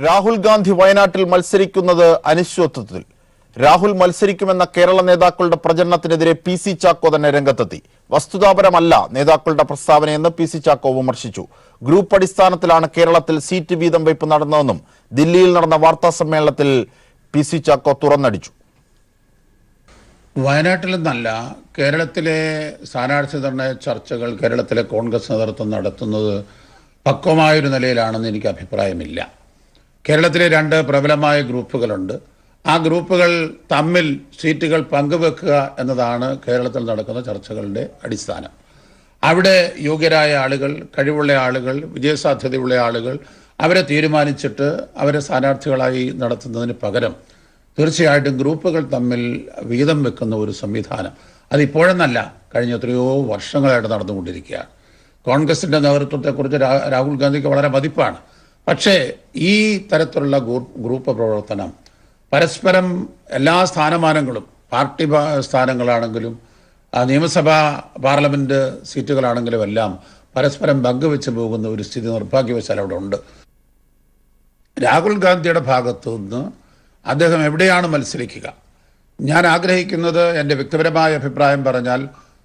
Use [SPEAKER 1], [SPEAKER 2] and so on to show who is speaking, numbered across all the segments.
[SPEAKER 1] രാഹുൽ ഗാന്ധി വയനാട്ടിൽ മത്സരിക്കുന്നത് അനിശ്ചിതത്വത്തിൽ. രാഹുൽ മത്സരിക്കുമെന്ന കേരള നേതാക്കളുടെ പ്രചരണത്തിനെതിരെ പി.സി. ചാക്കോ തന്നെ രംഗത്തെത്തി. വസ്തുതാപരമല്ല നേതാക്കളുടെ പ്രസ്താവനയെന്ന് പി.സി. ചാക്കോ വിമർശിച്ചു. ഗ്രൂപ്പ് അടിസ്ഥാനത്തിലാണ് കേരളത്തിൽ സീറ്റ് വീതം വയ്പ് നടന്നതെന്നും ദില്ലിയിൽ നടന്ന വാർത്താ സമ്മേളനത്തിൽ പി.സി. ചാക്കോ തുറന്നടിച്ചു.
[SPEAKER 2] വയനാട്ടിൽ നിന്നല്ല, കേരളത്തിലെ സ്ഥാനാർത്ഥി നിർണയ ചർച്ചകൾ കേരളത്തിലെ കോൺഗ്രസ് നേതൃത്വം നടത്തുന്നത് പക്വമായൊരു നിലയിലാണെന്ന് എനിക്ക് അഭിപ്രായമില്ല. കേരളത്തിലെ രണ്ട് പ്രബലമായ ഗ്രൂപ്പുകളുണ്ട്. ആ ഗ്രൂപ്പുകൾ തമ്മിൽ സീറ്റുകൾ പങ്കുവെക്കുക എന്നതാണ് കേരളത്തിൽ നടക്കുന്ന ചർച്ചകളുടെ അടിസ്ഥാനം. അവിടെ യോഗ്യരായ ആളുകൾ, കഴിവുള്ള ആളുകൾ, വിജയസാധ്യതയുള്ള ആളുകൾ അവരെ തീരുമാനിച്ചിട്ട് അവരെ സ്ഥാനാർത്ഥികളായി നടത്തുന്നതിന് പകരം തീർച്ചയായിട്ടും ഗ്രൂപ്പുകൾ തമ്മിൽ വീതം വെക്കുന്ന ഒരു സംവിധാനം അതിപ്പോഴെന്നല്ല, കഴിഞ്ഞ എത്രയോ വർഷങ്ങളായിട്ട് നടന്നുകൊണ്ടിരിക്കുകയാണ്. കോൺഗ്രസിൻ്റെ നേതൃത്വത്തെക്കുറിച്ച് രാഹുൽ ഗാന്ധിക്ക് വളരെ മതിപ്പാണ്. പക്ഷേ ഈ തരത്തിലുള്ള ഗ്രൂപ്പ് പ്രവർത്തനം പരസ്പരം എല്ലാ സ്ഥാനമാനങ്ങളും, പാർട്ടി സ്ഥാനങ്ങളാണെങ്കിലും നിയമസഭാ പാർലമെൻറ്റ് സീറ്റുകളാണെങ്കിലും എല്ലാം പരസ്പരം പങ്കുവെച്ച് പോകുന്ന ഒരു സ്ഥിതി നിർഭാഗ്യവശാൽ അവിടെ ഉണ്ട്. രാഹുൽ ഗാന്ധിയുടെ ഭാഗത്തു നിന്ന് അദ്ദേഹം എവിടെയാണ് മത്സരിക്കുക? ഞാൻ ആഗ്രഹിക്കുന്നത്, എൻ്റെ വ്യക്തിപരമായ അഭിപ്രായം പറഞ്ഞാൽ,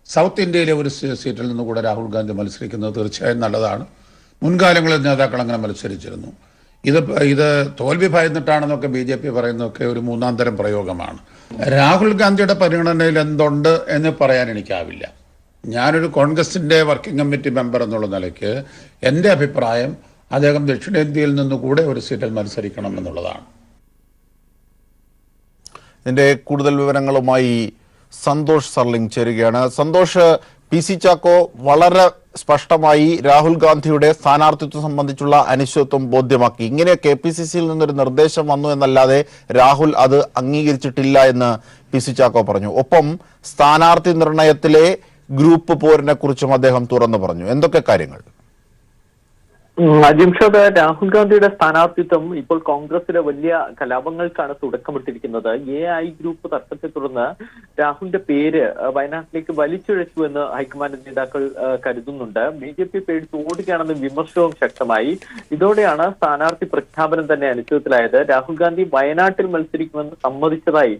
[SPEAKER 2] സൗത്ത് ഇന്ത്യയിലെ ഒരു സീറ്റിൽ നിന്ന് കൂടെ രാഹുൽ ഗാന്ധി മത്സരിക്കുന്നത് തീർച്ചയായും നല്ലതാണ്. മുൻകാലങ്ങളിൽ നേതാക്കൾ അങ്ങനെ മത്സരിച്ചിരുന്നു. ഇത് തോൽവി ഭയന്നിട്ടാണെന്നൊക്കെ BJP പറയുന്നതൊക്കെ ഒരു മൂന്നാം തരം പ്രയോഗമാണ്. രാഹുൽ ഗാന്ധിയുടെ പരിഗണനയിൽ എന്തുണ്ട് എന്ന് പറയാൻ എനിക്കാവില്ല. ഞാനൊരു കോൺഗ്രസിൻ്റെ വർക്കിംഗ് കമ്മിറ്റി മെമ്പർ എന്നുള്ള നിലയ്ക്ക് എൻ്റെ അഭിപ്രായം അദ്ദേഹം ദക്ഷിണേന്ത്യയിൽ നിന്നുകൂടെ ഒരു സീറ്റിൽ മത്സരിക്കണം എന്നുള്ളതാണ്.
[SPEAKER 1] ഇതിൻ്റെ കൂടുതൽ വിവരങ്ങളുമായി സന്തോഷ് സർലിംഗ് ചേരുകയാണ്. സന്തോഷ്, പി.സി. ചാക്കോ വളരെ സ്പഷ്ടമായി രാഹുൽ ഗാന്ധിയുടെ സ്ഥാനാർത്ഥിത്വം സംബന്ധിച്ചുള്ള അനിശ്ചിതത്വം ബോധ്യമാക്കി. ഇങ്ങനെ KPCCയിൽ നിന്നൊരു നിർദ്ദേശം വന്നു എന്നല്ലാതെ രാഹുൽ അത് അംഗീകരിച്ചിട്ടില്ല എന്ന് പി.സി. ചാക്കോ പറഞ്ഞു. ഒപ്പം സ്ഥാനാർത്ഥി നിർണയത്തിലെ ഗ്രൂപ്പ് പോരിനെ കുറിച്ചും അദ്ദേഹം തുറന്നു പറഞ്ഞു. എന്തൊക്കെ കാര്യങ്ങൾ?
[SPEAKER 3] ജിംഷാദ്, രാഹുൽ ഗാന്ധിയുടെ സ്ഥാനാർത്ഥിത്വം ഇപ്പോൾ കോൺഗ്രസിലെ വലിയ കലാപങ്ങൾക്കാണ് തുടക്കമിട്ടിരിക്കുന്നത്. AI ഗ്രൂപ്പ് തർക്കത്തെ തുടർന്ന് രാഹുലിന്റെ പേര് വയനാട്ടിലേക്ക് വലിച്ചിഴച്ചു എന്ന് ഹൈക്കമാൻഡ് നേതാക്കൾ കരുതുന്നുണ്ട്. BJP പേടിച്ച് ഓടുകയാണെന്ന് വിമർശനവും ശക്തമായി. ഇതോടെയാണ് സ്ഥാനാർത്ഥി പ്രഖ്യാപനം തന്നെ അനിശ്ചിതത്തിലായത്. രാഹുൽ ഗാന്ധി വയനാട്ടിൽ മത്സരിക്കുമെന്ന് സമ്മതിച്ചതായി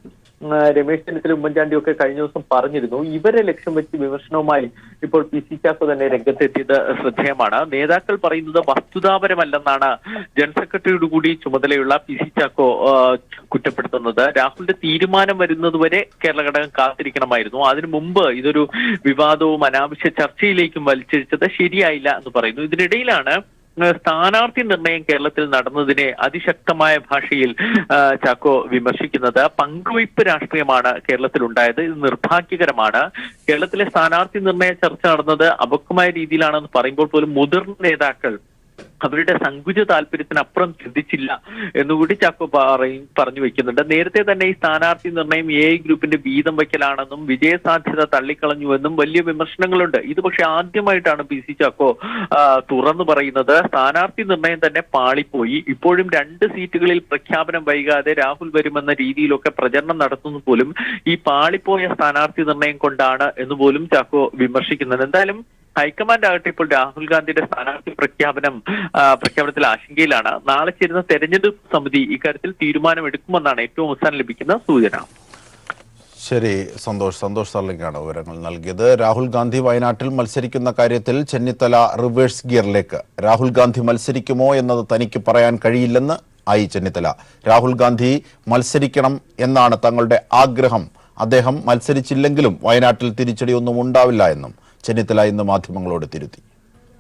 [SPEAKER 3] രമേശ് ചെന്നിത്തല, ഉമ്മൻചാണ്ടിയൊക്കെ കഴിഞ്ഞ ദിവസം പറഞ്ഞിരുന്നു. ഇവരെ ലക്ഷ്യം വെച്ച് വിമർശനവുമായി ഇപ്പോൾ പി.സി. ചാക്കോ തന്നെ രംഗത്തെത്തിയത് ശ്രദ്ധേയമാണ്. നേതാക്കൾ പറയുന്നത് വസ്തുതാപരമല്ലെന്നാണ് ജനറൽ സെക്രട്ടറിയോട് കൂടി ചുമതലയുള്ള പി.സി. ചാക്കോ കുറ്റപ്പെടുത്തുന്നത്. രാഹുലിന്റെ തീരുമാനം വരുന്നതുവരെ കേരള ഘടകം കാത്തിരിക്കണമായിരുന്നു. അതിനു മുമ്പ് ഇതൊരു വിവാദവും അനാവശ്യ ചർച്ചയിലേക്കും വലിച്ചിഴച്ചത് ശരിയായില്ല എന്ന് പറയുന്നു. ഇതിനിടയിലാണ് സ്ഥാനാർത്ഥി നിർണയം കേരളത്തിൽ നടന്നതിനെ അതിശക്തമായ ഭാഷയിൽ ചാക്കോ വിമർശിക്കുന്നത്. പങ്കുവയ്പ് രാഷ്ട്രീയമാണ് കേരളത്തിൽ ഉണ്ടായത്. ഇത് നിർഭാഗ്യകരമാണ്. കേരളത്തിലെ സ്ഥാനാർത്ഥി നിർണയ ചർച്ച നടന്നത് അപക്വമായ രീതിയിലാണെന്ന് പറയുമ്പോൾ പോലും മുതിർന്ന നേതാക്കൾ അവരുടെ സങ്കുച താല്പര്യത്തിനപ്പുറം ചിന്തിച്ചില്ല എന്നുകൂടി ചാക്കോ പറഞ്ഞു വെക്കുന്നുണ്ട്. നേരത്തെ തന്നെ ഈ സ്ഥാനാർത്ഥി നിർണയം AI ഗ്രൂപ്പിന്റെ വീതം വയ്ക്കലാണെന്നും വിജയസാധ്യത തള്ളിക്കളഞ്ഞുവെന്നും വലിയ വിമർശനങ്ങളുണ്ട്. ഇത് പക്ഷെ ആദ്യമായിട്ടാണ് പി.സി. ചാക്കോ തുറന്നു പറയുന്നത്. സ്ഥാനാർത്ഥി നിർണയം തന്നെ പാളിപ്പോയി. ഇപ്പോഴും 2 സീറ്റുകളിൽ പ്രഖ്യാപനം വൈകാതെ രാഹുൽ വരുമെന്ന രീതിയിലൊക്കെ പ്രചരണം നടത്തുന്നു പോലും ഈ പാളിപ്പോയ സ്ഥാനാർത്ഥി നിർണയം കൊണ്ടാണ് എന്ന് പോലും ചാക്കോ വിമർശിക്കുന്നുണ്ട്. എന്തായാലും ഹൈക്കമാൻഡ് ആകട്ടെ ഇപ്പോൾ രാഹുൽ ഗാന്ധിയുടെ സ്ഥാനാർത്ഥി പ്രഖ്യാപനത്തിൽ ആശങ്കയിലാണ്. നാളെ ചേരുന്ന തെരഞ്ഞെടുപ്പ് സമിതി ഇക്കാര്യത്തിൽ തീരുമാനമെടുക്കുമെന്നാണ് ഏറ്റവും അവസാനം ലഭിക്കുന്ന സൂചന.
[SPEAKER 1] ശരി, സന്തോഷ് സർലിംഗാണ് വിവരങ്ങൾ നൽകിയത്. രാഹുൽ ഗാന്ധി വയനാട്ടിൽ മത്സരിക്കുന്ന കാര്യത്തിൽ ചെന്നിത്തല റിവേഴ്സ് ഗിയറിലേക്ക്. രാഹുൽ ഗാന്ധി മത്സരിക്കുമോ എന്നത് തനിക്ക് പറയാൻ കഴിയില്ലെന്ന് ചെന്നിത്തല. രാഹുൽ ഗാന്ധി മത്സരിക്കണം എന്നാണ് തങ്ങളുടെ ആഗ്രഹം. അദ്ദേഹം മത്സരിച്ചില്ലെങ്കിലും വയനാട്ടിൽ തിരിച്ചടിയൊന്നും ഉണ്ടാവില്ല എന്നും ചെന്നിത്തല ഇന്ന് മാധ്യമങ്ങളോട് തിരുത്തി.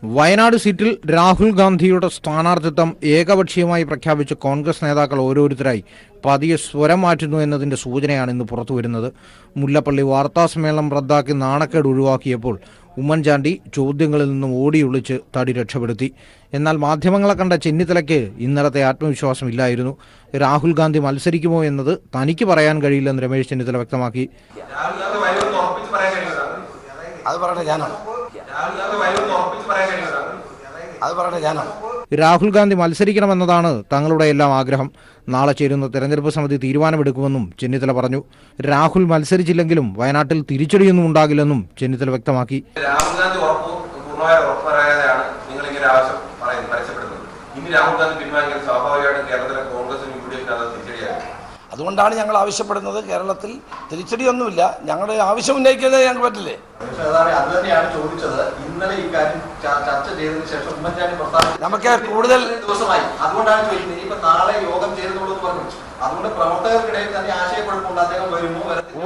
[SPEAKER 4] വയനാട് സീറ്റിൽ രാഹുൽ ഗാന്ധിയുടെ സ്ഥാനാർത്ഥിത്വം ഏകപക്ഷീയമായി പ്രഖ്യാപിച്ച കോൺഗ്രസ് നേതാക്കൾ ഓരോരുത്തരായി പതിയെ സ്വരം മാറ്റുന്നു എന്നതിൻ്റെ സൂചനയാണ് ഇന്ന് പുറത്തുവരുന്നത്. മുല്ലപ്പള്ളി വാർത്താസമ്മേളനം റദ്ദാക്കി നാണക്കേട് ഒഴിവാക്കിയപ്പോൾ ഉമ്മൻചാണ്ടി ചോദ്യങ്ങളിൽ നിന്നും ഓടിയൊളിച്ച് തടി രക്ഷപ്പെടുത്തി. എന്നാൽ മാധ്യമങ്ങളെ കണ്ട ചെന്നിത്തലയ്ക്ക് ഇന്നലത്തെ ആത്മവിശ്വാസമില്ലായിരുന്നു. രാഹുൽ ഗാന്ധി മത്സരിക്കുമോ എന്നത് തനിക്ക് പറയാൻ കഴിയില്ലെന്ന് രമേശ് ചെന്നിത്തല വ്യക്തമാക്കി. രാഹുൽ ഗാന്ധി മത്സരിക്കണമെന്നതാണ് തങ്ങളുടെ എല്ലാം ആഗ്രഹം. നാളെ ചേരുന്ന തെരഞ്ഞെടുപ്പ് സമിതി തീരുമാനമെടുക്കുമെന്നും ചെന്നിത്തല പറഞ്ഞു. രാഹുൽ മത്സരിച്ചില്ലെങ്കിലും വയനാട്ടിൽ തിരിച്ചടിയൊന്നും ഉണ്ടാകില്ലെന്നും ചെന്നിത്തല വ്യക്തമാക്കി.
[SPEAKER 5] രാഹുൽ ഗാന്ധി ഉറപ്പ് പറയാതെയാണ് നിങ്ങൾ ഇങ്ങനെ ആവശ്യം പറയുന്നത്, പരസ്യപ്പെടുന്നത്. ഇനി രാഹുൽ ഗാന്ധി പിൻവാങ്ങിയാൽ സ്വാഭാവികമായിട്ട് കേരളത്തിലെ കോൺഗ്രസിനും UDF തിരിച്ചടിയായത്.
[SPEAKER 6] അതുകൊണ്ടാണ് ഞങ്ങൾ ആവശ്യപ്പെടുന്നത്. കേരളത്തിൽ തിരിച്ചടിയൊന്നുമില്ല. ഞങ്ങളുടെ ആവശ്യം ഉന്നയിക്കുന്നത് ഞങ്ങൾക്ക് പറ്റില്ലേ?
[SPEAKER 5] അത് തന്നെയാണ് ചോദിച്ചത്. ഇന്നലെ ഈ കാര്യം ചർച്ച ചെയ്തതിനു ശേഷം ഉമ്മൻചാണ്ടി
[SPEAKER 6] നമുക്ക് കൂടുതൽ
[SPEAKER 5] ദിവസമായി, അതുകൊണ്ടാണ് ചോദിക്കുന്നത്. ഇനിയിപ്പോ നാളെ യോഗം ചേരുന്നുള്ളൂ പറഞ്ഞു. അതുകൊണ്ട് പ്രവർത്തകർക്കിടയിൽ തന്നെ ആശയക്കുഴപ്പമുണ്ട്. അദ്ദേഹം വരുമോ?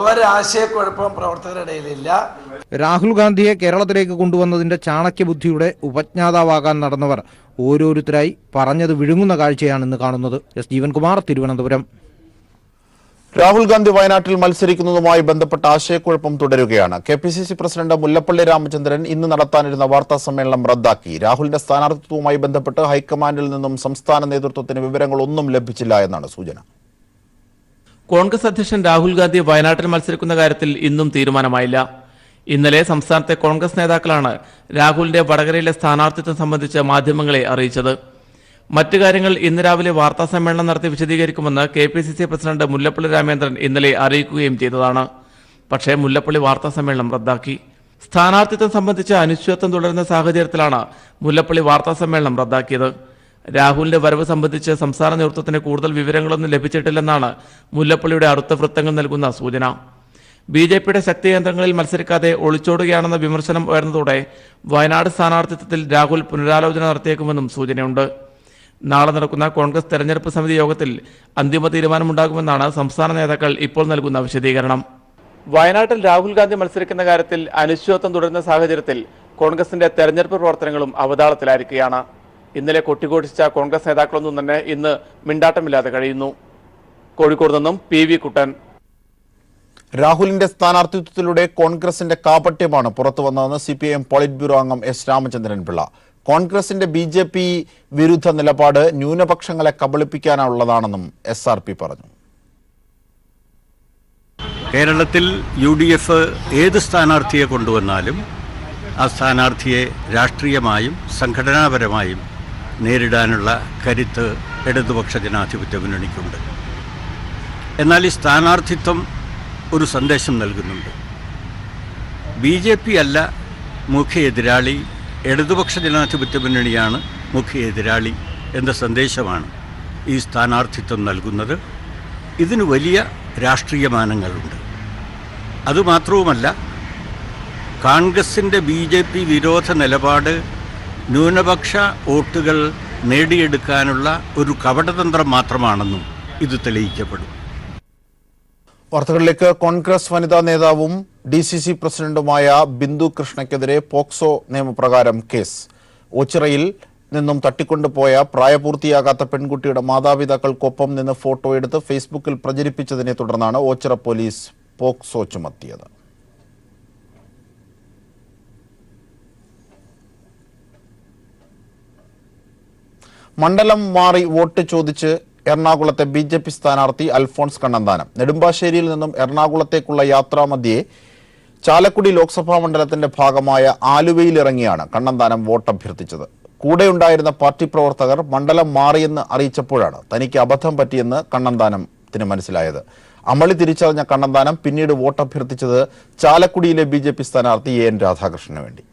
[SPEAKER 6] ഒരാശയക്കുഴപ്പം പ്രവർത്തകരുടെ ഇടയിലില്ല.
[SPEAKER 4] രാഹുൽ ഗാന്ധിയെ കേരളത്തിലേക്ക് കൊണ്ടുവന്നതിന്റെ ചാണക്യബുദ്ധിയുടെ ഉപജ്ഞാതാവാകാൻ നടന്നവർ ഓരോരുത്തരായി പറഞ്ഞത് വിഴുങ്ങുന്ന കാഴ്ചയാണ് ഇന്ന് കാണുന്നത്. എസ് ജീവൻകുമാർ, തിരുവനന്തപുരം.
[SPEAKER 1] രാഹുൽ ഗാന്ധി വയനാട്ടിൽ മത്സരിക്കുന്നതുമായി ബന്ധപ്പെട്ട ആശയക്കുഴപ്പം തുടരുകയാണ്. KPCC പ്രസിഡന്റ് മുല്ലപ്പള്ളി രാമചന്ദ്രൻ ഇന്ന് നടത്താനിരുന്ന വാർത്താ സമ്മേളനം റദ്ദാക്കി. രാഹുലിന്റെ സ്ഥാനാർത്ഥിത്വവുമായി ബന്ധപ്പെട്ട് ഹൈക്കമാൻഡിൽ നിന്നും സംസ്ഥാന നേതൃത്വത്തിന് വിവരങ്ങളൊന്നും ലഭിച്ചില്ല എന്നാണ് സൂചന.
[SPEAKER 7] കോൺഗ്രസ് അധ്യക്ഷൻ രാഹുൽ ഗാന്ധി വയനാട്ടിൽ മത്സരിക്കുന്ന കാര്യത്തിൽ ഇന്നും തീരുമാനമായില്ല. ഇന്നലെ സംസ്ഥാനത്തെ കോൺഗ്രസ് നേതാക്കളാണ് രാഹുലിന്റെ വടകരയിലെ സ്ഥാനാർത്ഥിത്വം സംബന്ധിച്ച് മാധ്യമങ്ങളെ അറിയിച്ചത്. മറ്റു കാര്യങ്ങൾ ഇന്ന് രാവിലെ വാർത്താ സമ്മേളനം നടത്തി വിശദീകരിക്കുമെന്ന് KPCC പ്രസിഡന്റ് മുല്ലപ്പള്ളി രാമചന്ദ്രൻ ഇന്നലെ അറിയിക്കുകയും ചെയ്തതാണ്. പക്ഷേ മുല്ലപ്പള്ളി വാർത്താ സമ്മേളനം റദ്ദാക്കി. സ്ഥാനാർത്ഥിത്വം സംബന്ധിച്ച് അനിശ്ചിതത്വം തുടരുന്ന സാഹചര്യത്തിലാണ് മുല്ലപ്പള്ളി വാർത്താ സമ്മേളനം റദ്ദാക്കിയത്. രാഹുലിന്റെ വരവ് സംബന്ധിച്ച് സംസ്ഥാന നേതൃത്വത്തിന് കൂടുതൽ വിവരങ്ങളൊന്നും ലഭിച്ചിട്ടില്ലെന്നാണ് മുല്ലപ്പള്ളിയുടെ അടുത്ത വൃത്തങ്ങൾ നൽകുന്ന സൂചന. BJPയുടെ ശക്തി കേന്ദ്രങ്ങളിൽ മത്സരിക്കാതെ ഒളിച്ചോടുകയാണെന്ന വിമർശനം ഉയർന്നതോടെ വയനാട് സ്ഥാനാർത്ഥിത്വത്തിൽ രാഹുൽ പുനരാലോചന നടത്തിയേക്കുമെന്നും സൂചനയുണ്ട്. നാളെ നടക്കുന്ന കോൺഗ്രസ് തെരഞ്ഞെടുപ്പ് സമിതി യോഗത്തിൽ അന്തിമ തീരുമാനമുണ്ടാകുമെന്നാണ് സംസ്ഥാന നേതാക്കൾ ഇപ്പോൾ നൽകുന്ന വിശദീകരണം. വയനാട്ടിൽ രാഹുൽ ഗാന്ധി മത്സരിക്കുന്ന കാര്യത്തിൽ അനിശ്ചിതത്വം തുടരുന്ന സാഹചര്യത്തിൽ കോൺഗ്രസിന്റെ തെരഞ്ഞെടുപ്പ് പ്രവർത്തനങ്ങളും അവതാളത്തിലായിരിക്കുകയാണ്. ഇന്നലെ കൊട്ടിഘോഷിച്ച കോൺഗ്രസ് നേതാക്കളൊന്നും തന്നെ ഇന്ന് മിണ്ടാട്ടമില്ലാതെ കഴിയുന്നു. കോഴിക്കോട് നിന്നും PV കുട്ടൻ.
[SPEAKER 1] രാഹുലിന്റെ സ്ഥാനാർത്ഥിത്വത്തിലൂടെ കോൺഗ്രസിന്റെ കാപട്യമാണ് പുറത്തുവന്നതെന്ന് CPIM പോളിറ്റ് ബ്യൂറോ അംഗം S രാമചന്ദ്രൻ പിള്ള. കോൺഗ്രസിന്റെ BJP വിരുദ്ധ നിലപാട് ന്യൂനപക്ഷങ്ങളെ കബളിപ്പിക്കാനുള്ളതാണെന്നും SRP പറഞ്ഞു.
[SPEAKER 8] കേരളത്തിൽ UDF ഏത് സ്ഥാനാർത്ഥിയെ കൊണ്ടുവന്നാലും ആ സ്ഥാനാർത്ഥിയെ രാഷ്ട്രീയമായും സംഘടനാപരമായും നേരിടാനുള്ള കരുത്ത് ഇടതുപക്ഷ ജനാധിപത്യ മുന്നണിക്കുണ്ട്. എന്നാൽ ഈ സ്ഥാനാർത്ഥിത്വം ഒരു സന്ദേശം നൽകുന്നുണ്ട്. BJP അല്ല മുഖ്യ എതിരാളി, ഇടതുപക്ഷ ജനാധിപത്യ മുന്നണിയാണ് മുഖ്യ എതിരാളി എന്ന സന്ദേശമാണ് ഈ സ്ഥാനാർത്ഥിത്വം നൽകുന്നത്. ഇതിന് വലിയ രാഷ്ട്രീയ മാനങ്ങളുണ്ട്. അതുമാത്രവുമല്ല, കോൺഗ്രസിൻ്റെ BJP വിരോധ നിലപാട് ന്യൂനപക്ഷ വോട്ടുകൾ നേടിയെടുക്കാനുള്ള ഒരു കപടതന്ത്രം മാത്രമാണെന്നും ഇത് തെളിയിക്കപ്പെടും.
[SPEAKER 1] വാർത്തകളിലേക്ക്. കോൺഗ്രസ് വനിതാ നേതാവും DCC പ്രസിഡന്റുമായ ബിന്ദു കൃഷ്ണയ്ക്കെതിരെ പോക്സോ നിയമപ്രകാരം കേസ്. ഓച്ചിറയിൽ നിന്നും തട്ടിക്കൊണ്ടുപോയ പ്രായപൂർത്തിയാകാത്ത പെൺകുട്ടിയുടെ മാതാപിതാക്കൾക്കൊപ്പം നിന്ന് ഫോട്ടോ എടുത്ത് ഫേസ്ബുക്കിൽ പ്രചരിപ്പിച്ചതിനെ തുടർന്നാണ് ഓച്ചിറ പോലീസ് പോക്സോ ചുമത്തിയത്. മണ്ഡലം മാറി വോട്ട് ചോദിച്ച് എറണാകുളത്തെ BJP സ്ഥാനാർത്ഥി അൽഫോൺസ് കണ്ണന്താനം. നെടുമ്പാശ്ശേരിയിൽ നിന്നും എറണാകുളത്തേക്കുള്ള യാത്രാമധ്യേ ചാലക്കുടി ലോക്സഭാ മണ്ഡലത്തിന്റെ ഭാഗമായ ആലുവയിലിറങ്ങിയാണ് കണ്ണന്താനം വോട്ടഭ്യർത്ഥിച്ചത്. കൂടെയുണ്ടായിരുന്ന പാർട്ടി പ്രവർത്തകർ മണ്ഡലം മാറിയെന്ന് അറിയിച്ചപ്പോഴാണ് തനിക്ക് അബദ്ധം പറ്റിയെന്ന് കണ്ണന്താനത്തിന് മനസ്സിലായത്. അമളി തിരിച്ചറിഞ്ഞ കണ്ണന്താനം പിന്നീട് വോട്ടഭ്യർത്ഥിച്ചത് ചാലക്കുടിയിലെ BJP സ്ഥാനാർത്ഥി AN രാധാകൃഷ്ണന് വേണ്ടി.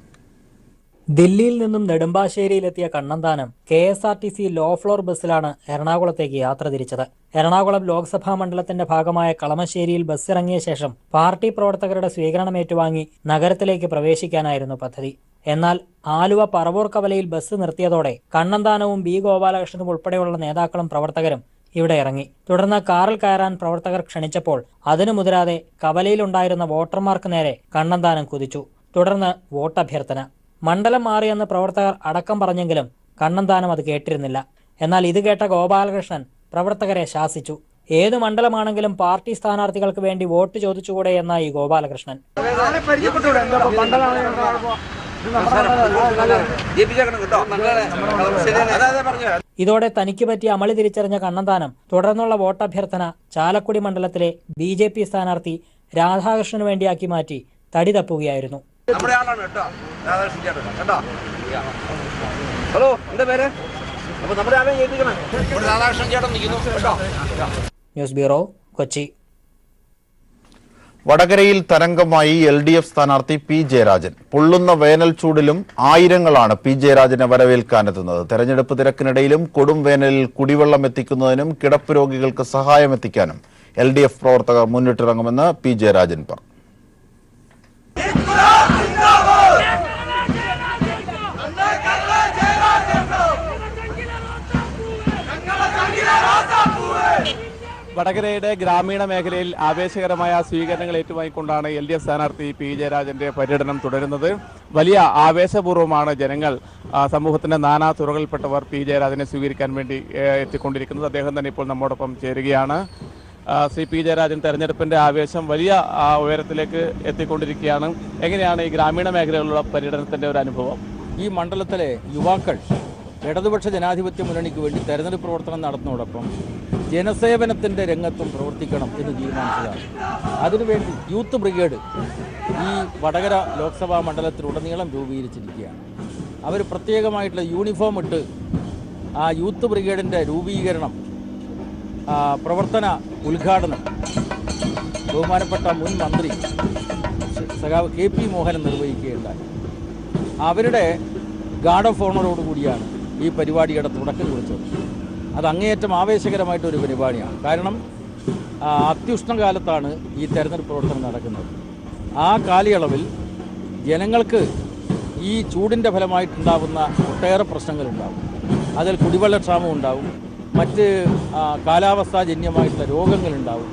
[SPEAKER 9] ദില്ലിയിൽ നിന്നും നെടുമ്പാശ്ശേരിയിലെത്തിയ കണ്ണന്താനം KSRTC ലോ ഫ്ലോർ ബസ്സിലാണ് എറണാകുളത്തേക്ക് യാത്ര തിരിച്ചത്. എറണാകുളം ലോക്സഭാ മണ്ഡലത്തിന്റെ ഭാഗമായ കളമശ്ശേരിയിൽ ബസ്സിറങ്ങിയ ശേഷം പാർട്ടി പ്രവർത്തകരുടെ സ്വീകരണം ഏറ്റുവാങ്ങി നഗരത്തിലേക്ക് പ്രവേശിക്കാനായിരുന്നു പദ്ധതി. എന്നാൽ ആലുവ പറവൂർ കവലയിൽ ബസ് നിർത്തിയതോടെ കണ്ണന്താനവും B ഗോപാലകൃഷ്ണനും ഉൾപ്പെടെയുള്ള നേതാക്കളും പ്രവർത്തകരും ഇവിടെ ഇറങ്ങി. തുടർന്ന് കാറിൽ കയറാൻ പ്രവർത്തകർ ക്ഷണിച്ചപ്പോൾ അതിനു മുതിരാതെ കവലയിലുണ്ടായിരുന്ന വോട്ടർമാർക്ക് നേരെ കണ്ണന്താനം കുതിച്ചു. തുടർന്ന് വോട്ടഭ്യർത്ഥന. മണ്ഡലം മാറിയെന്ന് പ്രവർത്തകർ അടക്കം പറഞ്ഞെങ്കിലും കണ്ണന്താനം അത് കേട്ടിരുന്നില്ല. എന്നാൽ ഇത് കേട്ട ഗോപാലകൃഷ്ണൻ പ്രവർത്തകരെ ശാസിച്ചു. ഏത് മണ്ഡലമാണെങ്കിലും പാർട്ടി സ്ഥാനാർത്ഥികൾക്ക് വേണ്ടി വോട്ട് ചോദിച്ചുകൂടെ എന്നായി ഗോപാലകൃഷ്ണൻ. ഇതോടെ തനിക്ക് പറ്റിയ അമളി തിരിച്ചറിഞ്ഞ കണ്ണന്താനം തുടർന്നുള്ള വോട്ടഭ്യർത്ഥന ചാലക്കുടി മണ്ഡലത്തിലെ BJP സ്ഥാനാർത്ഥി രാധാകൃഷ്ണന് വേണ്ടിയാക്കി മാറ്റി തടി തപ്പുകയായിരുന്നു.
[SPEAKER 6] ഹലോ, എന്താ പേര്?
[SPEAKER 9] News bureau, Kochi.
[SPEAKER 1] വടകരയിൽ തരംഗമായി LDF സ്ഥാനാർത്ഥി പി ജയരാജൻ. പൊള്ളുന്ന വേനൽ ചൂടിലും ആയിരങ്ങളാണ് പി ജയരാജനെ വരവേൽക്കാനെത്തുന്നത്. തെരഞ്ഞെടുപ്പ് തിരക്കിനിടയിലും കൊടും വേനലിൽ കുടിവെള്ളം എത്തിക്കുന്നതിനും കിടപ്പ് രോഗികൾക്ക് സഹായം എത്തിക്കാനും LDF പ്രവർത്തകർ മുന്നിട്ടിറങ്ങുമെന്ന് പി ജയരാജൻ പറഞ്ഞു.
[SPEAKER 10] വടകരയുടെ ഗ്രാമീണ മേഖലയിൽ ആവേശകരമായ സ്വീകരണങ്ങൾ ഏറ്റുവാങ്ങിക്കൊണ്ടാണ് LDF സ്ഥാനാർത്ഥി പി ജയരാജന്റെ പര്യടനം തുടരുന്നത്. വലിയ ആവേശപൂർവ്വമാണ് ജനങ്ങൾ, സമൂഹത്തിന്റെ നാനാ തുറകളിൽപ്പെട്ടവർ പി ജയരാജനെ സ്വീകരിക്കാൻ വേണ്ടി എത്തിക്കൊണ്ടിരിക്കുന്നത്. അദ്ദേഹം തന്നെ ഇപ്പോൾ നമ്മോടൊപ്പം ചേരുകയാണ്. ശ്രീ പി ജയരാജൻ, തെരഞ്ഞെടുപ്പിന്റെ ആവേശം വലിയ ഉയരത്തിലേക്ക് എത്തിക്കൊണ്ടിരിക്കുകയാണ്. എങ്ങനെയാണ് ഈ ഗ്രാമീണ മേഖലയിലുള്ള പര്യടനത്തിന്റെ ഒരു അനുഭവം?
[SPEAKER 11] ഈ മണ്ഡലത്തിലെ യുവാക്കൾ ഇടതുപക്ഷ ജനാധിപത്യ മുന്നണിക്ക് വേണ്ടി തെരഞ്ഞെടുപ്പ് പ്രവർത്തനം നടത്തുന്നതോടൊപ്പം ജനസേവനത്തിൻ്റെ രംഗത്തും പ്രവർത്തിക്കണം എന്ന് തീരുമാനിച്ചതാണ്. അതിനുവേണ്ടി യൂത്ത് ബ്രിഗേഡ് ഈ വടകര ലോക്സഭാ മണ്ഡലത്തിലുടനീളം രൂപീകരിച്ചിരിക്കുകയാണ്. അവർ പ്രത്യേകമായിട്ടുള്ള യൂണിഫോം ഇട്ട് ആ യൂത്ത് ബ്രിഗേഡിൻ്റെ രൂപീകരണം, പ്രവർത്തന ഉദ്ഘാടനം ബഹുമാനപ്പെട്ട മുൻ മന്ത്രി സഖാവ് KP മോഹനൻ നിർവഹിക്കുകയുണ്ടായി. അവരുടെ ഗാർഡ് ഓഫ് ഓണറോടുകൂടിയാണ് ഈ പരിപാടിയുടെ തുടക്കം കുറിച്ചത്. അത് അങ്ങേയറ്റം ആവേശകരമായിട്ടൊരു പരിപാടിയാണ്. കാരണം അത്യുഷ്ണകാലത്താണ് ഈ തെരഞ്ഞെടുപ്പ് പ്രവർത്തനം നടക്കുന്നത്. ആ കാലയളവിൽ ജനങ്ങൾക്ക് ഈ ചൂടിൻ്റെ ഫലമായിട്ടുണ്ടാകുന്ന ഒട്ടേറെ പ്രശ്നങ്ങളുണ്ടാകും. അതിൽ കുടിവെള്ളക്ഷാമം ഉണ്ടാവും, മറ്റ് കാലാവസ്ഥാജന്യമായിട്ടുള്ള രോഗങ്ങളുണ്ടാവും.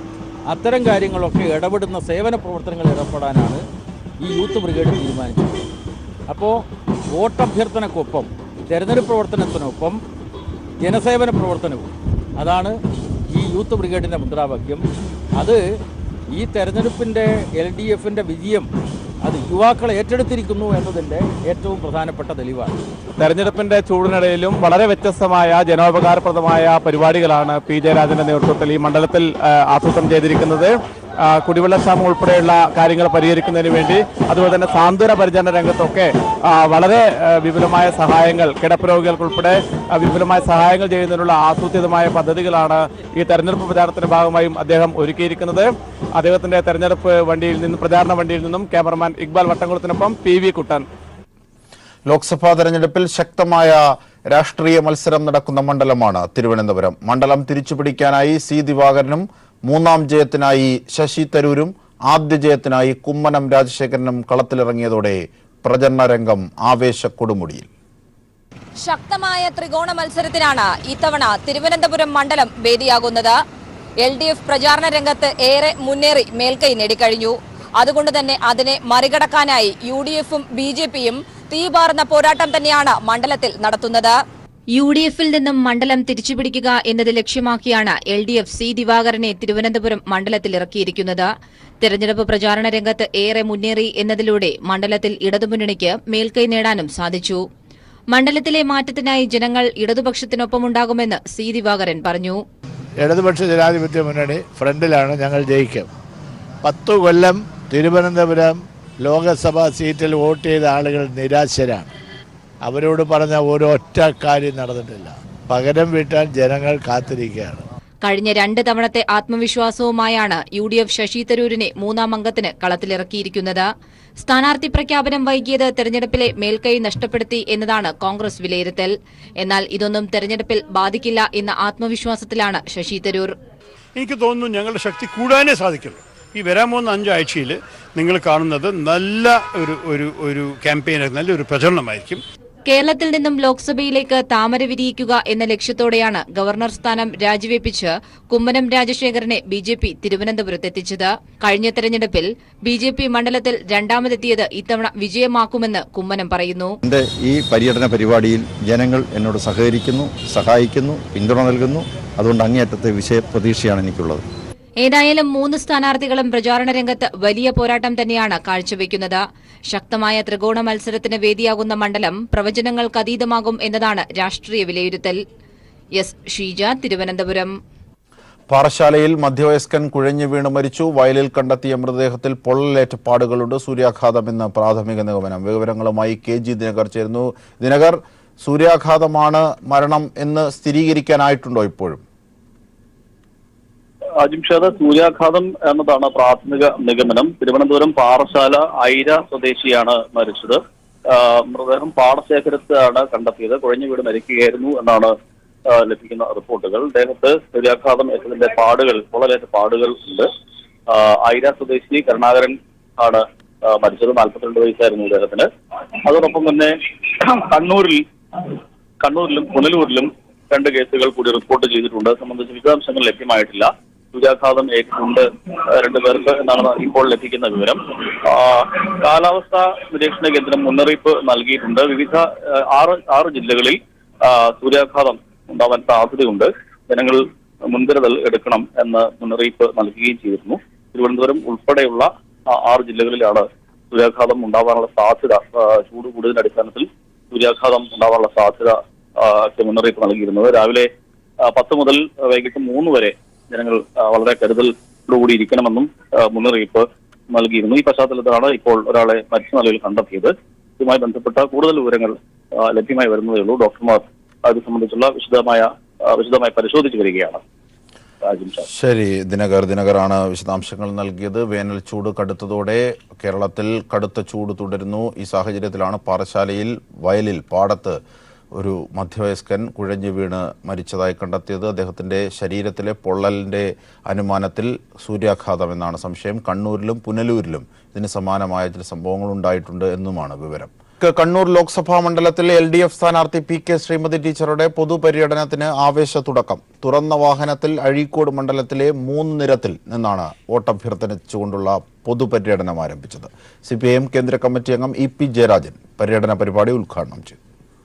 [SPEAKER 11] അത്തരം കാര്യങ്ങളൊക്കെ ഇടപെടുന്ന സേവന പ്രവർത്തനങ്ങളിൽ ഏർപ്പെടാനാണ് ഈ യൂത്ത് ബ്രിഗേഡ് തീരുമാനിച്ചത്. അപ്പോൾ വോട്ടഭ്യർത്ഥനക്കൊപ്പം തെരഞ്ഞെടുപ്പ് പ്രവർത്തനത്തിനൊപ്പം ജനസേവന പ്രവർത്തനവും, അതാണ് ഈ യൂത്ത് ബ്രിഗേഡിൻ്റെ മുദ്രാവാക്യം. അത് ഈ തെരഞ്ഞെടുപ്പിൻ്റെ LDFൻ്റെ വിജയം അത് യുവാക്കൾ ഏറ്റെടുത്തിരിക്കുന്നു എന്നതിൻ്റെ ഏറ്റവും പ്രധാനപ്പെട്ട തെളിവാണ്.
[SPEAKER 10] തെരഞ്ഞെടുപ്പിന്റെ ചൂടിനിടയിലും വളരെ വ്യത്യസ്തമായ ജനോപകാരപ്രദമായ പരിപാടികളാണ് പി ജയരാജന്റെ നേതൃത്വത്തിൽ ഈ മണ്ഡലത്തിൽ ആസൂത്രണം ചെയ്തിരിക്കുന്നത്. കുടിവെള്ളക്ഷാമം ഉൾപ്പെടെയുള്ള കാര്യങ്ങൾ പരിഹരിക്കുന്നതിന് വേണ്ടി, അതുപോലെ തന്നെ സാന്ത്വന പരിചരണ രംഗത്തൊക്കെ വളരെ വിപുലമായ സഹായങ്ങൾ, കിടപ്പ് രോഗികൾക്കുൾപ്പെടെ വിപുലമായ സഹായങ്ങൾ ചെയ്യുന്നതിനുള്ള ആസൂത്രിതമായ പദ്ധതികളാണ് ഈ തെരഞ്ഞെടുപ്പ് പ്രചാരണത്തിന്റെ ഭാഗമായും അദ്ദേഹം ഒരുക്കിയിരിക്കുന്നത്. അദ്ദേഹത്തിന്റെ തെരഞ്ഞെടുപ്പ് വണ്ടിയിൽ നിന്നും, പ്രചാരണ വണ്ടിയിൽ നിന്നും ക്യാമറമാൻ ഇക്ബാൽ വട്ടംകുളത്തിനൊപ്പം PV കുട്ടൻ.
[SPEAKER 1] ലോക്സഭാ തെരഞ്ഞെടുപ്പിൽ ശക്തമായ രാഷ്ട്രീയ മത്സരം നടക്കുന്ന മണ്ഡലമാണ് തിരുവനന്തപുരം. മണ്ഡലം തിരിച്ചുപിടിക്കാനായി C ദിവാകരനും, മൂന്നാം ജയത്തിനായി ശശി തരൂരും, ആദ്യ ജയത്തിനായി കുമ്മനം രാജശേഖരനും കളത്തിലിറങ്ങിയതോടെ പ്രചരണ രംഗം ആവേശക്കൊടുമുടിയിൽ.
[SPEAKER 12] ശക്തമായ ത്രികോണ മത്സരത്തിനാണ് ഇത്തവണ തിരുവനന്തപുരം മണ്ഡലം വേദിയാകുന്നത്. LDF പ്രചാരണ രംഗത്ത് ഏറെ മുന്നേറി മേൽക്കൈ നേടിക്കഴിഞ്ഞു. അതുകൊണ്ട് തന്നെ അതിനെ മറികടക്കാനായി UDFും BJPയും തീപാറുന്ന പോരാട്ടം തന്നെയാണ് മണ്ഡലത്തിൽ നടത്തുന്നത്. UDFിൽ നിന്നും മണ്ഡലം തിരിച്ചുപിടിക്കുക എന്നത് ലക്ഷ്യമാക്കിയാണ് LDF C ദിവാകരനെ തിരുവനന്തപുരം മണ്ഡലത്തിൽ ഇറക്കിയിരിക്കുന്നത്. തെരഞ്ഞെടുപ്പ് പ്രചാരണ രംഗത്ത് ഏറെ മുന്നേറി എന്നതിലൂടെ മണ്ഡലത്തിൽ ഇടതുമുന്നണിക്ക് മേൽക്കൈ നേടാനും സാധിച്ചു. മണ്ഡലത്തിലെ മാറ്റത്തിനായി ജനങ്ങൾ ഇടതുപക്ഷത്തിനൊപ്പമുണ്ടാകുമെന്ന് C ദിവാകരൻ പറഞ്ഞു.
[SPEAKER 13] ഇടതുപക്ഷ ജനാധിപത്യ മുന്നണി ഫ്രണ്ടിലാണ്, ഞങ്ങൾ ജയിക്കും. 10 കൊല്ലം തിരുവനന്തപുരം ലോകസഭാ സീറ്റിൽ വോട്ട് ചെയ്ത ആളുകൾ നിരാശരാണ്. അവരോട് പറഞ്ഞ ഒരൊറ്റ കാര്യം നടന്നിട്ടില്ല. പകരം വീട്ടാൻ ജനങ്ങൾ കാത്തിരിക്കുകയാണ്.
[SPEAKER 12] കഴിഞ്ഞ 2 തവണത്തെ ആത്മവിശ്വാസവുമായാണ് UDF ശശി തരൂരിനെ മൂന്നാം അംഗത്തിന് കളത്തിലിറക്കിയിരിക്കുന്നത്. സ്ഥാനാർത്ഥി പ്രഖ്യാപനം വൈകിയത് തെരഞ്ഞെടുപ്പിലെ മേൽക്കൈ നഷ്ടപ്പെടുത്തി എന്നതാണ് കോൺഗ്രസ് വിലയിരുത്തൽ. എന്നാൽ ഇതൊന്നും തെരഞ്ഞെടുപ്പിൽ ബാധിക്കില്ല എന്ന ആത്മവിശ്വാസത്തിലാണ് ശശി തരൂർ.
[SPEAKER 14] എനിക്ക് തോന്നുന്നു ഞങ്ങളുടെ ശക്തി കൂടാനേ സാധിക്കുള്ളൂ. ഈ വരാൻ പോകുന്ന 5 ആഴ്ചയിൽ നിങ്ങൾ കാണുന്നത് നല്ല ഒരു ക്യാമ്പയിൻ, നല്ലൊരു പ്രചരണമായിരിക്കും.
[SPEAKER 12] കേരളത്തിൽ നിന്നും ലോക്സഭയിലേക്ക് താമര വിരിയിക്കുക എന്ന ലക്ഷ്യത്തോടെയാണ് ഗവർണർ സ്ഥാനം രാജിവെപ്പിച്ച് കുമ്മനം രാജശേഖരനെ BJP തിരുവനന്തപുരത്തെത്തിച്ചത്. കഴിഞ്ഞ തെരഞ്ഞെടുപ്പിൽ BJP മണ്ഡലത്തിൽ രണ്ടാമതെത്തിയത് ഇത്തവണ വിജയമാക്കുമെന്ന് കുമ്മനം പറയുന്നു.
[SPEAKER 15] എന്റെ ഈ പര്യടന പരിപാടിയിൽ ജനങ്ങൾ എന്നോട് സഹകരിക്കുന്നു, സഹായിക്കുന്നു, പിന്തുണ നൽകുന്നു. അതുകൊണ്ട് അങ്ങേയറ്റത്തെ വിജയപ്രതീക്ഷയാണ് എനിക്കുള്ളത്.
[SPEAKER 12] ഏതായാലും 3 സ്ഥാനാർത്ഥികളും പ്രചാരണ രംഗത്ത് വലിയ പോരാട്ടം തന്നെയാണ് കാഴ്ചവെക്കുന്നത്. ശക്തമായ ത്രികോണ മത്സരത്തിന് വേദിയാകുന്ന മണ്ഡലം പ്രവചനങ്ങൾക്ക് അതീതമാകും എന്നതാണ് രാഷ്ട്രീയ വിലയിരുത്തൽ. S ഷീജ, തിരുവനന്തപുരം.
[SPEAKER 1] പാറശാലയിൽ മധ്യവയസ്കൻ കുഴഞ്ഞു വീണ് മരിച്ചു. വയലിൽ കണ്ടെത്തിയ മൃതദേഹത്തിൽ പൊള്ളലേറ്റ പാടുകളുണ്ട്. സൂര്യാഘാതമെന്ന് പ്രാഥമിക നിഗമനം. വിവരങ്ങളുമായി KG ദിനകർ ചേരുന്നു. ദിനകർ, സൂര്യാഘാതമാണ് മരണം എന്ന് സ്ഥിരീകരിക്കാനായിട്ടുണ്ടോ ഇപ്പോഴും?
[SPEAKER 16] അജിംഷാദ്, സൂര്യാഘാതം എന്നതാണ് പ്രാഥമിക നിഗമനം. തിരുവനന്തപുരം പാറശാല ഐര സ്വദേശിയാണ് മരിച്ചത്. മൃതദേഹം പാടശേഖരത്താണ് കണ്ടെത്തിയത്. കുഴഞ്ഞു വീട് മരിക്കുകയായിരുന്നു എന്നാണ് ലഭിക്കുന്ന റിപ്പോർട്ടുകൾ. ദേഹത്ത് സൂര്യാഘാതം ഏറ്റതിന്റെ പാടുകൾ, പൊള്ളലേറ്റ പാടുകൾ ഉണ്ട്. ഐര സ്വദേശി കരുണാകരൻ ആണ് മരിച്ചത്. 42 വയസ്സായിരുന്നു ഇദ്ദേഹത്തിന്. അതോടൊപ്പം തന്നെ കണ്ണൂരിലും പുനലൂരിലും 2 കേസുകൾ കൂടി റിപ്പോർട്ട് ചെയ്തിട്ടുണ്ട്. സംബന്ധിച്ച് വിശദാംശങ്ങൾ ലഭ്യമായിട്ടില്ല. സൂര്യാഘാതം ഏറ്റിട്ടുണ്ട് 2 പേർക്ക് എന്നാണ് ഇപ്പോൾ ലഭിക്കുന്ന വിവരം. കാലാവസ്ഥാ നിരീക്ഷണ കേന്ദ്രം മുന്നറിയിപ്പ് നൽകിയിട്ടുണ്ട്. വിവിധ 6 ജില്ലകളിൽ സൂര്യാഘാതം ഉണ്ടാവാൻ സാധ്യതയുണ്ട്. ജനങ്ങൾ മുൻകരുതൽ എടുക്കണം എന്ന് മുന്നറിയിപ്പ് നൽകുകയും ചെയ്തിരുന്നു. തിരുവനന്തപുരം ഉൾപ്പെടെയുള്ള 6 ജില്ലകളിലാണ് സൂര്യാഘാതം ഉണ്ടാവാനുള്ള സാധ്യത. ചൂട് കൂടുതലിന്റെ അടിസ്ഥാനത്തിൽ സൂര്യാഘാതം ഉണ്ടാവാനുള്ള സാധ്യത മുന്നറിയിപ്പ് നൽകിയിരുന്നത്. രാവിലെ 10 മുതൽ വൈകിട്ട് 3 വരെ ജനങ്ങൾ വളരെ കരുതലോടുകൂടി ഇരിക്കണമെന്നും മുന്നറിയിപ്പ് നൽകിയിരുന്നു. ഈ പശ്ചാത്തലത്തിലാണ് ഇപ്പോൾ ഒരാളെ മരിച്ച നിലയിൽ കണ്ടെത്തിയത്. ഇതുമായി ബന്ധപ്പെട്ട കൂടുതൽ വിവരങ്ങൾ ലഭ്യമായി വരുന്നതേ ഉള്ളൂ. ഡോക്ടർമാർ അത് സംബന്ധിച്ചുള്ള വിശദമായി പരിശോധിച്ചു വരികയാണ്.
[SPEAKER 1] ശരി, ദിനകറാണ് വിശദാംശങ്ങൾ നൽകിയത്. വേനൽ ചൂട് കടുത്തതോടെ കേരളത്തിൽ കടുത്ത ചൂട് തുടരുന്നു. ഈ സാഹചര്യത്തിലാണ് പാറശാലയിൽ വയലിൽ പാടത്ത് ഒരു മധ്യവയസ്കൻ കുഴഞ്ഞു വീണ് മരിച്ചതായി കണ്ടെത്തിയത്. അദ്ദേഹത്തിന്റെ ശരീരത്തിലെ പൊള്ളലിന്റെ അനുമാനത്തിൽ സൂര്യാഘാതം എന്നാണ് സംശയം. കണ്ണൂരിലും പുനലൂരിലും ഇതിന് സമാനമായ ചില സംഭവങ്ങൾ ഉണ്ടായിട്ടുണ്ട് എന്നുമാണ് വിവരം. കണ്ണൂർ ലോക്സഭാ മണ്ഡലത്തിൽ LDF സ്ഥാനാർത്ഥി PK ശ്രീമതി ടീച്ചറുടെ പൊതുപര്യടനത്തിന് ആവേശ തുടക്കം. തുറന്ന വാഹനത്തിൽ അഴീക്കോട് മണ്ഡലത്തിലെ 3 നിരത്തിൽ നിന്നാണ് വോട്ടഭ്യർത്ഥിച്ചുകൊണ്ടുള്ള പൊതുപര്യടനം ആരംഭിച്ചത്. CPIM കേന്ദ്ര കമ്മിറ്റി അംഗം EP ജയരാജൻ പര്യടന പരിപാടി ഉദ്ഘാടനം ചെയ്തു.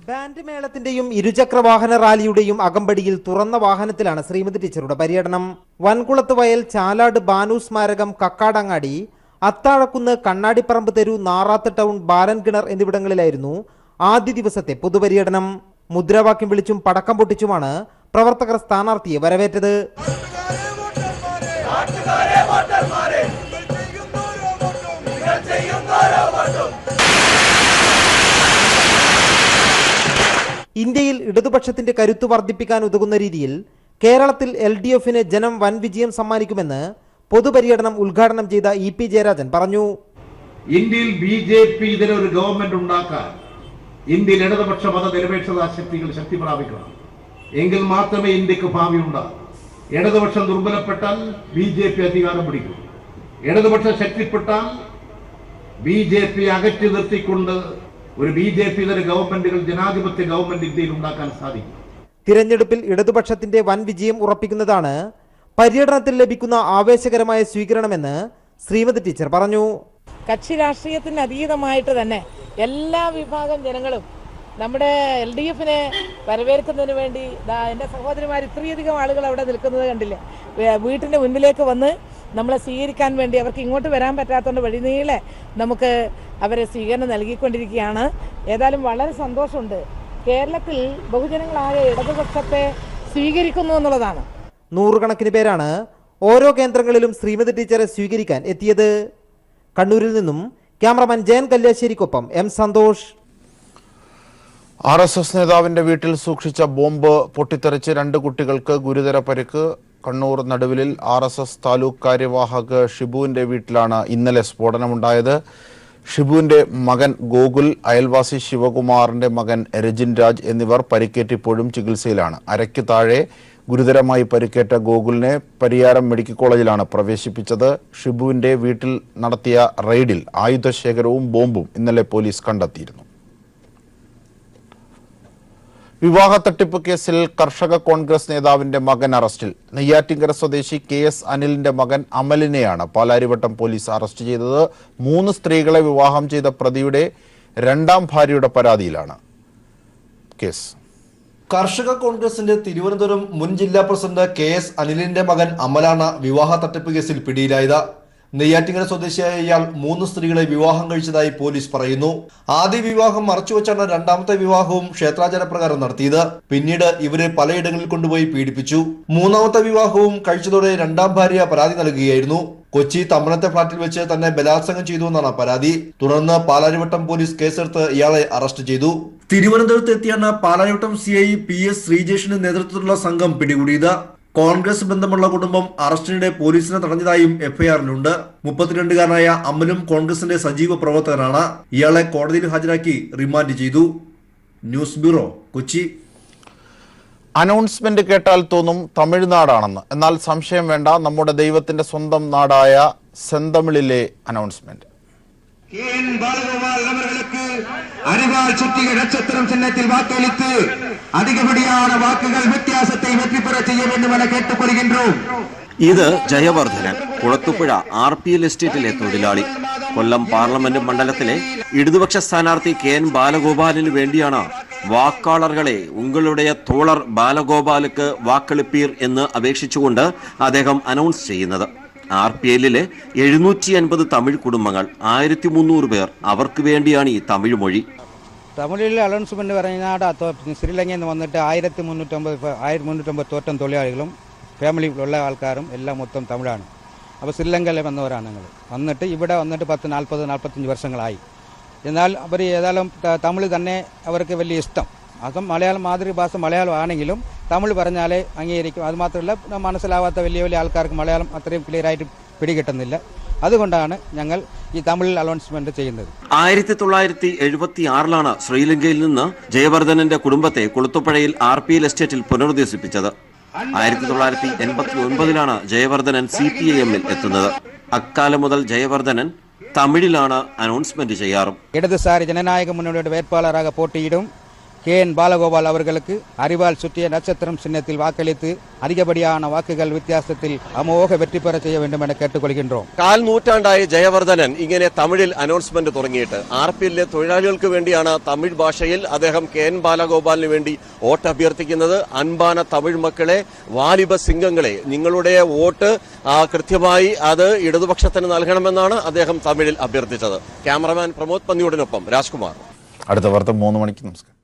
[SPEAKER 17] ബാൻഡ് മേളത്തിന്റെയും ഇരുചക്ര വാഹന റാലിയുടെയും അകമ്പടിയിൽ തുറന്ന വാഹനത്തിലാണ് ശ്രീമതി ടീച്ചറുടെ പര്യടനം. വൻകുളത്ത് വയൽ, ചാലാട് ബാനു സ്മാരകം, കക്കാടങ്ങാടി, അത്താഴക്കുന്ന്, കണ്ണാടിപ്പറമ്പ് തെരു, നാറാത്ത് ടൗൺ, ബാലൻകിണർ എന്നിവിടങ്ങളിലായിരുന്നു ആദ്യ ദിവസത്തെ പൊതുപര്യടനം. മുദ്രാവാക്യം വിളിച്ചും പടക്കം പൊട്ടിച്ചുമാണ് പ്രവർത്തകർ സ്ഥാനാർത്ഥിയെ വരവേറ്റത്. ഇന്ത്യയിൽ ഇടതുപക്ഷത്തിന്റെ കരുത്ത് വർദ്ധിപ്പിക്കാൻ ഉതകുന്ന രീതിയിൽ കേരളത്തിൽ LDFന് ജനം വൻ വിജയം സമ്മാനിക്കുമെന്ന് പൊതുപര്യടനം ഉദ്ഘാടനം ചെയ്ത EP ജയരാജൻ പറഞ്ഞു.
[SPEAKER 18] ഇന്ത്യയിൽ BJP ഇതിലൊരു ഗവൺമെന്റ് ഉണ്ടാക്കാൻ ഇന്ത്യയിൽ ഇടതുപക്ഷ മതനിരപേക്ഷതാ ശക്തികൾ ശക്തി പ്രാപിക്കണം. എങ്കിൽ മാത്രമേ ഇന്ത്യക്ക് ഭാവി ഉണ്ടാകൂ. ഇടതുപക്ഷം ദുർബലപ്പെട്ടാൽ BJP അധികാരം പിടിക്കും. ഇടതുപക്ഷം ശക്തിപ്പെട്ടാൽ BJP അകറ്റി നിർത്തിക്കൊണ്ട് ഒരു BJP ഇതര ഗവൺമെന്റുകൾ, ജനാധിപത്യ ഗവൺമെന്റ് ഇന്ത്യയിൽ ഉണ്ടാക്കാൻ സാധിക്കും.
[SPEAKER 17] തിരഞ്ഞെടുപ്പിൽ ഇടതുപക്ഷത്തിന്റെ വൻ വിജയം ഉറപ്പിക്കുന്നതാണ് പര്യടനത്തിൽ ലഭിക്കുന്ന ആവേശകരമായ സ്വീകരണമെന്ന് ശ്രീമതി ടീച്ചർ പറഞ്ഞു.
[SPEAKER 19] കക്ഷി രാഷ്ട്രീയത്തിന് അതീതമായിട്ട് തന്നെ എല്ലാ വിഭാഗം ജനങ്ങളും നമ്മുടെ LDFനെ വരവേൽക്കുന്നതിന് വേണ്ടി എൻ്റെ സഹോദരിമാർ ഇത്രയധികം ആളുകൾ അവിടെ നിൽക്കുന്നത് കണ്ടില്ലേ. വീട്ടിൻ്റെ മുൻപിലേക്ക് വന്ന് നമ്മളെ സ്വീകരിക്കാൻ വേണ്ടി, അവർക്ക് ഇങ്ങോട്ട് വരാൻ പറ്റാത്തതുകൊണ്ട് വഴിനീളെ നമുക്ക് അവരെ സ്വീകരണം നൽകിക്കൊണ്ടിരിക്കുകയാണ്. ഏതായാലും വളരെ സന്തോഷമുണ്ട്. കേരളത്തിൽ ബഹുജനങ്ങളായ ഇടതുപക്ഷത്തെ സ്വീകരിക്കുന്നു എന്നുള്ളതാണ്.
[SPEAKER 17] നൂറുകണക്കിന് പേരാണ് ഓരോ കേന്ദ്രങ്ങളിലും ശ്രീമതി ടീച്ചറെ സ്വീകരിക്കാൻ എത്തിയത്. കണ്ണൂരിൽ നിന്നും ക്യാമറമാൻ ജയൻ കല്യാശ്ശേരിക്കൊപ്പം M സന്തോഷ്.
[SPEAKER 1] RSS നേതാവിന്റെ വീട്ടിൽ സൂക്ഷിച്ച ബോംബ് പൊട്ടിത്തെറിച്ച് 2 കുട്ടികൾക്ക് ഗുരുതര പരിക്ക്. കണ്ണൂർ നടുവിലിൽ RSS താലൂക്ക് കാര്യവാഹക് ഷിബുവിന്റെ വീട്ടിലാണ് ഇന്നലെ സ്ഫോടനമുണ്ടായത്. ഷിബുവിന്റെ മകൻ ഗോകുൽ, അയൽവാസി ശിവകുമാറിന്റെ മകൻ രജിൻ രാജ് എന്നിവർ പരിക്കേറ്റിപ്പോഴും ചികിത്സയിലാണ്. അരയ്ക്ക് താഴെ ഗുരുതരമായി പരിക്കേറ്റ ഗോകുലിനെ പരിയാരം മെഡിക്കൽ കോളേജിലാണ് പ്രവേശിപ്പിച്ചത്. ഷിബുവിന്റെ വീട്ടിൽ നടത്തിയ റെയ്ഡിൽ ആയുധശേഖരവും ബോംബും ഇന്നലെ പോലീസ് കണ്ടെത്തിയിരുന്നു. വിവാഹ തട്ടിപ്പ് കേസിൽ കർഷക കോൺഗ്രസ് നേതാവിന്റെ മകൻ അറസ്റ്റിൽ. നെയ്യാറ്റിങ്കര സ്വദേശി KS അനിലിന്റെ മകൻ അമലിനെയാണ് പാലാരിവട്ടം പോലീസ് അറസ്റ്റ് ചെയ്തത്. 3 സ്ത്രീകളെ വിവാഹം ചെയ്ത പ്രതിയുടെ 2ാം ഭാര്യയുടെ പരാതിയിലാണ് കേസ്.
[SPEAKER 20] കർഷക കോൺഗ്രസിന്റെ തിരുവനന്തപുരം മുൻ ജില്ലാ പ്രസിഡന്റ് KS അനിലിന്റെ മകൻ അമലാണ് വിവാഹ തട്ടിപ്പ് കേസിൽ പിടിയിലായത്. നെയ്യാറ്റിങ്കര സ്വദേശിയായ ഇയാൾ 3 സ്ത്രീകളെ വിവാഹം കഴിച്ചതായി പോലീസ് പറയുന്നു. ആദ്യ വിവാഹം മറച്ചുവെച്ചാണ് 2ാമത്തെ വിവാഹവും ക്ഷേത്രാചാരപ്രകാരം നടത്തിയത്. പിന്നീട് ഇവരെ പലയിടങ്ങളിൽ കൊണ്ടുപോയി പീഡിപ്പിച്ചു. 3ാമത്തെ വിവാഹവും കഴിച്ചതോടെ 2ാം ഭാര്യ പരാതി നൽകുകയായിരുന്നു. കൊച്ചി തമ്മനത്തെ ഫ്ളാറ്റിൽ വെച്ച് തന്നെ ബലാത്സംഗം ചെയ്തു എന്നാണ് പരാതി. തുടർന്ന് പാലാരിവട്ടം പോലീസ് കേസെടുത്ത് ഇയാളെ അറസ്റ്റ് ചെയ്തു. തിരുവനന്തപുരത്ത് എത്തിയാണ് പാലാരിവട്ടം CI PS ശ്രീജേഷിന്റെ നേതൃത്വത്തിലുള്ള സംഘം പിടികൂടിയത്. കോൺഗ്രസ് ബന്ധമുള്ള കുടുംബം അറസ്റ്റിനിടെ പോലീസിനെ തടഞ്ഞതായും എഫ്ഐആറിലുണ്ട്. 32കാരനായ അമലും കോൺഗ്രസിന്റെ സജീവ പ്രവർത്തകനാണ്. ഇയാളെ കോടതിയിൽ ഹാജരാക്കി റിമാൻഡ് ചെയ്തു. News bureau, Kochi.
[SPEAKER 1] അനൗൺസ്മെന്റ് കേട്ടാൽ തോന്നും തമിഴ്നാടാണെന്ന്. എന്നാൽ സംശയം വേണ്ട, നമ്മുടെ ദൈവത്തിന്റെ സ്വന്തം നാടായ സെന്തമിഴിലെ അനൗൺസ്മെന്റ്.
[SPEAKER 21] அவர்களுக்கு அறிவால் சுற்றிய நட்சத்திரம் சின்னத்தில் வாக்களித்து அதிகப்படியான வாக்குகள் வித்தியாசத்தை வெற்றி பெற செய்ய வேண்டும் என கேட்டுக்கொள்கின்றோம்.
[SPEAKER 22] ഇത് ജയവർദ്ധനൻ, കുളത്തുപുഴ RPL എസ്റ്റേറ്റിലെ തൊഴിലാളി. കൊല്ലം പാർലമെന്റ് മണ്ഡലത്തിലെ ഇടതുപക്ഷ സ്ഥാനാർത്ഥി KN ബാലഗോപാലിന് വേണ്ടിയാണ് വാക്കാളർകളെ ഉങ്ങളുടെ തോളർ ബാലഗോപാലുക്ക് വാക്കളിപ്പീർ എന്ന് അപേക്ഷിച്ചുകൊണ്ട് അദ്ദേഹം അനൗൺസ് ചെയ്യുന്നത്. RPLിലെ 750 തമിഴ് കുടുംബങ്ങൾ, 1300 പേർ, അവർക്ക് വേണ്ടിയാണ് ഈ തമിഴ് മൊഴി.
[SPEAKER 23] തമിഴിലെ അനൗൺസ്മെന്റ് പറഞ്ഞാൽ ശ്രീലങ്കയിൽ നിന്ന് വന്നിട്ട് 1350 തോട്ടം തൊഴിലാളികളും ഫാമിലിയിലുള്ള ആൾക്കാരും എല്ലാം മൊത്തം തമിഴാണ്. അപ്പോൾ ശ്രീലങ്കയിലെ വന്നവരാണ് ഞങ്ങൾ. വന്നിട്ട് ഇവിടെ വന്നിട്ട് 40-45 വർഷങ്ങളായി. എന്നാൽ അവർ ഏതായാലും തമിഴ് തന്നെ അവർക്ക് വലിയ ഇഷ്ടം. അതും മലയാളം മാതൃഭാഷ മലയാളം ആണെങ്കിലും തമിഴ് പറഞ്ഞാലേ അംഗീകരിക്കും. അതുമാത്രമല്ല, മനസ്സിലാവാത്ത വലിയ വലിയ ആൾക്കാർക്ക് മലയാളം അത്രയും ക്ലിയറായിട്ട് പിടികിട്ടുന്നില്ല. അതുകൊണ്ടാണ് ഞങ്ങൾ ഈ തമിഴിൽ അനൗൺസ്മെന്റ് ചെയ്യുന്നത്.
[SPEAKER 22] 1976 ശ്രീലങ്കയിൽ നിന്ന് ജയവർദ്ധനന്റെ കുടുംബത്തെ കുളത്തുപുഴയിൽ RPL എസ്റ്റേറ്റിൽ പുനരധിവസിപ്പിച്ചത്. 1989 ജയവർദ്ധനൻ CPIMൽ എത്തുന്നത്. അക്കാലം മുതൽ ജയവർദ്ധനൻ തമിഴിലാണ് അനൗൺസ്മെന്റ് ചെയ്യാറും.
[SPEAKER 23] ഇടതുസാരി ജനനായക മുന്നണിയുടെ വേட்பாளராக போட்டியிடும் KN ബാലഗോപാൽ അവർക്ക് അറിവാൽ ചുറ്റിയ നക്ഷത്രം ചിഹ്നത്തിൽ വാക്കളിത്ത് അധികപടിயான വാക്കുകൾ വ്യത്യാസത്തിൽ അമോഘ വെற்றி பெற செய்ய வேண்டும் എന്ന കേട്ടുകൊള്ളുകിன்றோം.
[SPEAKER 22] 4 നൂറ്റാണ്ടായി ജയവർദ്ധനൻ ഇങ്ങനെ തമിഴിൽ അനൗൺസ്മെന്റ് തുടങ്ങിയിട്ട്. RPLിലെ തൊഴിലാളികൾക്ക് വേണ്ടിയാണ് തമിഴ് ഭാഷയിൽ അദ്ദേഹം KN ബാലഗോപാലിന് വേണ്ടി വോട്ട് അഭ്യർത്ഥിക്കുന്നത്. അൻപാന തമിഴ് മക്കളെ, വാലിബ സിംഗങ്ങളെ, നിങ്ങളുടെ വോട്ട് കൃത്യമായി അത് ഇടതുപക്ഷത്തിന് നൽകണമെന്നാണ് അദ്ദേഹം തമിഴിൽ അഭ്യർത്ഥിച്ചത്. ക്യാമറമാൻ പ്രമോദ് പന്നിയോടിനൊപ്പം രാജ്കുമാർ.
[SPEAKER 1] അടുത്ത വാർത്ത 3 മണിക്ക്. നമസ്കാരം.